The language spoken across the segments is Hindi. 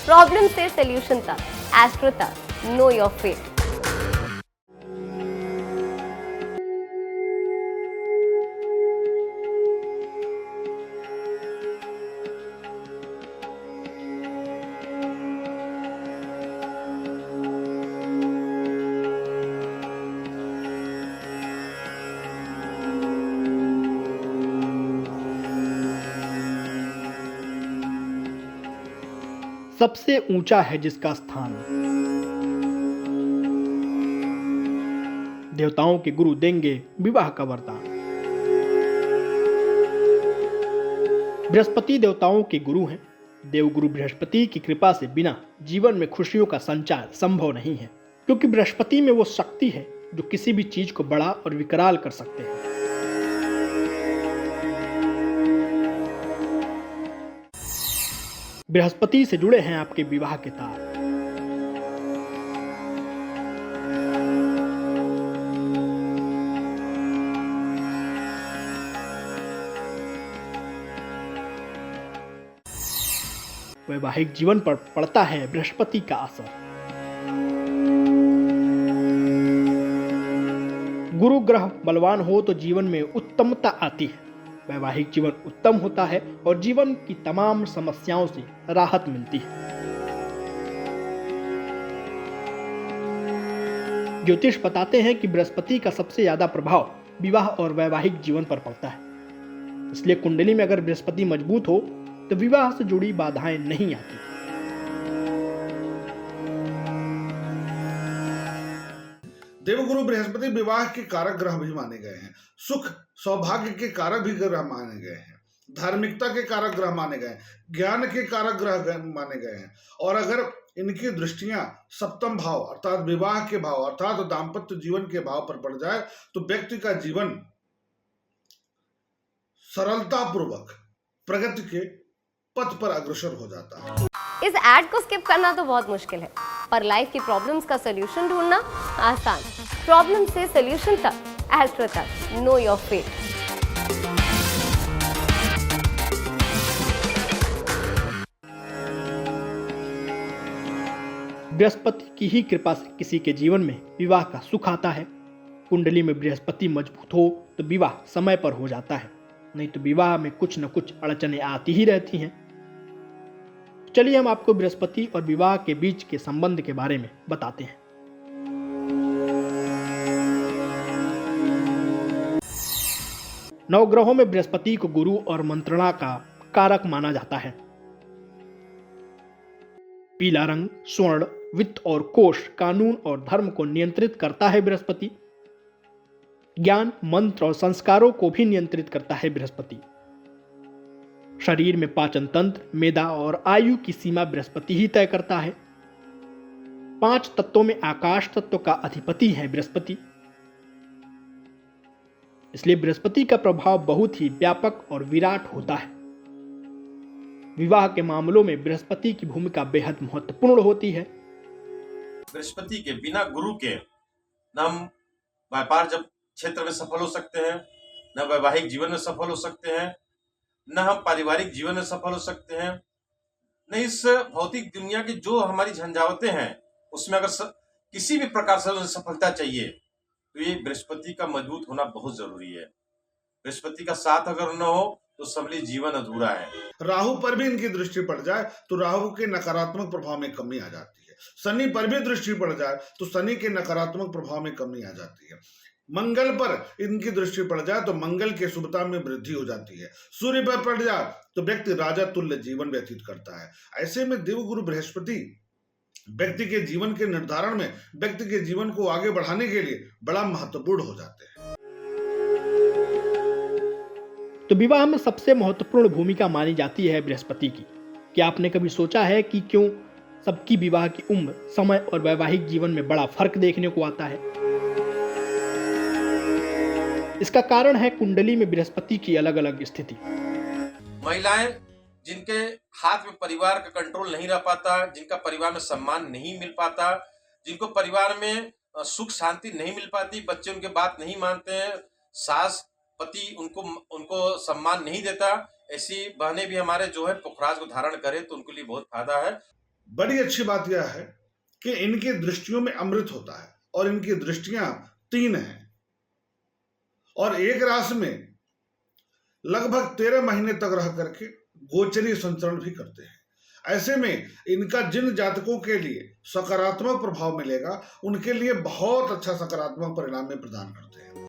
प्रॉब्लम से सोल्यूशन तक, एस्ट्रो तक, नो योर फेट। सबसे ऊंचा है जिसका स्थान, देवताओं के गुरु देंगे विवाह का वरदान। बृहस्पति देवताओं के गुरु हैं। देवगुरु बृहस्पति की कृपा से बिना जीवन में खुशियों का संचार संभव नहीं है, क्योंकि बृहस्पति में वो शक्ति है जो किसी भी चीज को बड़ा और विकराल कर सकते हैं। बृहस्पति से जुड़े हैं आपके विवाह के तार। वैवाहिक जीवन पर पड़ता है बृहस्पति का असर। गुरु ग्रह बलवान हो तो जीवन में उत्तमता आती है, वैवाहिक जीवन उत्तम होता है और जीवन की तमाम समस्याओं से राहत मिलती है। ज्योतिष बताते हैं कि बृहस्पति का सबसे ज्यादा प्रभाव विवाह और वैवाहिक जीवन पर पड़ता है। इसलिए कुंडली में अगर बृहस्पति मजबूत हो तो विवाह से जुड़ी बाधाएं नहीं आती। देवगुरु बृहस्पति विवाह के कारक ग्रह भी माने गए हैं, सुख सौभाग्य के कारक भी ग्रह माने गए हैं, धार्मिकता के कारक ग्रह माने गए हैं, ज्ञान के कारक ग्रह माने गए हैं। और अगर इनकी दृष्टियां सप्तम भाव अर्थात विवाह के भाव अर्थात दाम्पत्य जीवन के भाव पर पड़ जाए तो व्यक्ति का जीवन सरलता पूर्वक प्रगति के पथ पर अग्रसर हो जाता है। इस एड को स्किप करना तो बहुत मुश्किल है, पर लाइफ की प्रॉब्लम्स का सोल्यूशन ढूंढना आसान। प्रॉब्लम से सोल्यूशन तक, एस्ट्रो तक, नो योर फेट। बृहस्पति की ही कृपा से किसी के जीवन में विवाह का सुख आता है। कुंडली में बृहस्पति मजबूत हो तो विवाह समय पर हो जाता है, नहीं तो विवाह में कुछ न कुछ अड़चनें आती ही रहती हैं। चलिए हम आपको बृहस्पति और विवाह के बीच के संबंध के बारे में बताते हैं। नवग्रहों में बृहस्पति को गुरु और मंत्रणा का कारक माना जाता है। पीला रंग स्वर्ण, वित्त और कोष, कानून और धर्म को नियंत्रित करता है बृहस्पति। ज्ञान, मंत्र और संस्कारों को भी नियंत्रित करता है बृहस्पति। शरीर में पाचन तंत्र, मेदा और आयु की सीमा बृहस्पति ही तय करता है। 5 तत्वों में आकाश तत्व का अधिपति है बृहस्पति। इसलिए बृहस्पति का प्रभाव बहुत ही व्यापक और विराट होता है। विवाह के मामलों में बृहस्पति की भूमिका बेहद महत्वपूर्ण होती है। बृहस्पति के बिना गुरु के न हम व्यापार जब क्षेत्र में सफल हो सकते हैं, न वैवाहिक जीवन में सफल हो सकते हैं, न हम पारिवारिक जीवन में सफल हो सकते हैं, न इस भौतिक दुनिया की जो हमारी झंझावतें हैं उसमें अगर किसी भी प्रकार से उन्हें सफलता चाहिए तो ये बृहस्पति का मजबूत होना बहुत जरूरी है। बृहस्पति का साथ अगर न हो तो सम्मिलित जीवन अधूरा है। राहु पर भी इनकी दृष्टि पड़ जाए तो राहु के नकारात्मक प्रभाव में कमी आ जाती है। शनि पर भी दृष्टि पड़ जाए तो शनि के नकारात्मक प्रभाव में कमी आ जाती है। मंगल पर इनकी दृष्टि पड़ जाए तो मंगल के शुभता में वृद्धि हो जाती है। सूर्य पर पड़ जाए तो व्यक्ति राजा तुल्य जीवन व्यतीत करता है। ऐसे में देवगुरु बृहस्पति व्यक्ति के जीवन के निर्धारण में, व्यक्ति के जीवन को आगे बढ़ाने के लिए बड़ा महत्वपूर्ण हो जाते हैं। तो विवाह में सबसे महत्वपूर्ण भूमिका मानी जाती है बृहस्पति की। क्या आपने कभी सोचा है कि क्यों सबकी विवाह की उम्र, समय और वैवाहिक जीवन में बड़ा फर्क देखने को आता है? इसका कारण है कुंडली में बृहस्पति की अलग अलग स्थिति। महिलाएं जिनके हाथ में परिवार का कंट्रोल नहीं रह पाता, जिनका परिवार में सम्मान नहीं मिल पाता, जिनको परिवार में सुख शांति नहीं मिल पाती, बच्चे उनके बात नहीं मानते हैं, सास पति उनको सम्मान नहीं देता, ऐसी बहनें भी हमारे जो है पुखराज को धारण करें तो उनके लिए बहुत फायदा है। बड़ी अच्छी बात यह है कि इनकी दृष्टियों में अमृत होता है और इनकी दृष्टियां 3 हैं और एक राशि में लगभग 13 महीने तक रह करके गोचरीय संचरण भी करते हैं। ऐसे में इनका जिन जातकों के लिए सकारात्मक प्रभाव मिलेगा उनके लिए बहुत अच्छा सकारात्मक परिणाम में प्रदान करते हैं।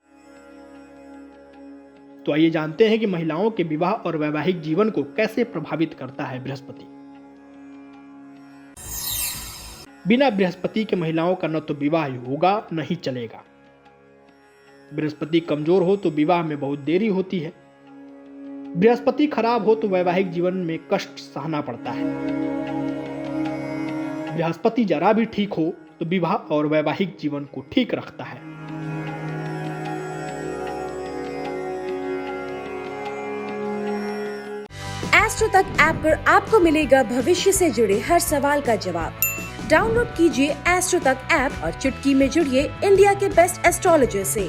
तो आइए जानते हैं कि महिलाओं के विवाह और वैवाहिक जीवन को कैसे प्रभावित करता है बृहस्पति। बिना बृहस्पति के महिलाओं का न तो विवाह होगा न ही चलेगा। बृहस्पति कमजोर हो तो विवाह में बहुत देरी होती है। बृहस्पति खराब हो तो वैवाहिक जीवन में कष्ट सहना पड़ता है। बृहस्पति जरा भी ठीक हो तो विवाह और वैवाहिक जीवन को ठीक रखता है। एस्ट्रो तक ऐप पर आपको मिलेगा भविष्य से जुड़े हर सवाल का जवाब। डाउनलोड कीजिए एस्ट्रो तक ऐप और चुटकी में जुड़िए इंडिया के बेस्ट एस्ट्रोलॉजर से।